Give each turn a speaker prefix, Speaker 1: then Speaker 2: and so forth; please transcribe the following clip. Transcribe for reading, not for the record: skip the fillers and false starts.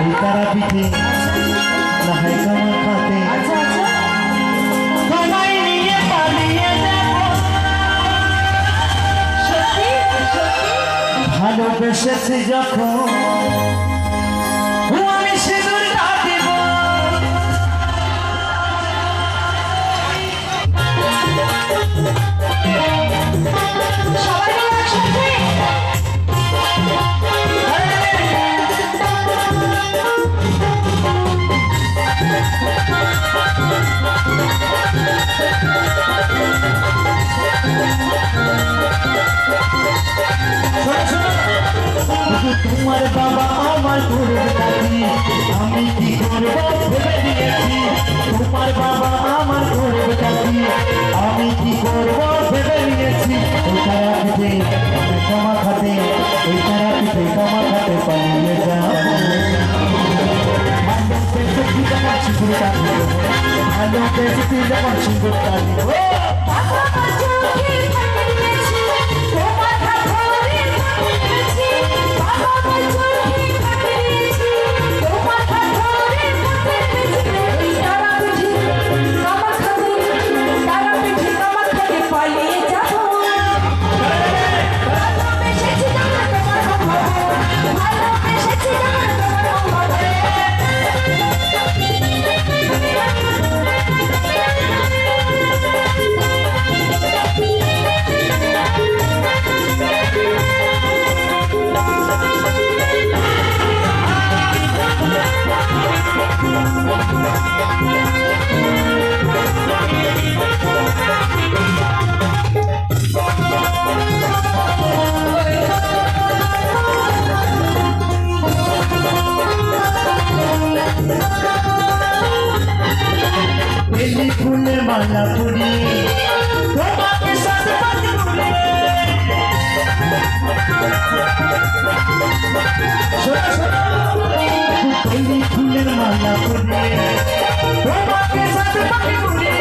Speaker 1: ওই তারা পিঠে নাহাই কামা খাতে তোমায় নিয়ে পালিয়ে যাব ভালোবেসেছি যখন আমি সিঁদুরটা দিব
Speaker 2: সবাই মিলে একসাথে
Speaker 1: তোমার বাবা আমার করে দাদি আমি কি করবো ভেবে দিয়েছি তোমার বাবা আমার করে দাদি আমি কি করবো ভেবে নিয়েছি ওই তারা পিঠে কামা খাতে ওই তারা পিঠে কামা খাতে পালিয়ে যাও ভালো বেশি যখন সুন্দর তালি বেলি ফুলে মালা পরিয়ে তোমাকে সাথে পাতি ফুলে বেলি ফুলের মালা পরিয়ে তোমাকে সাথে পাতি ফুলে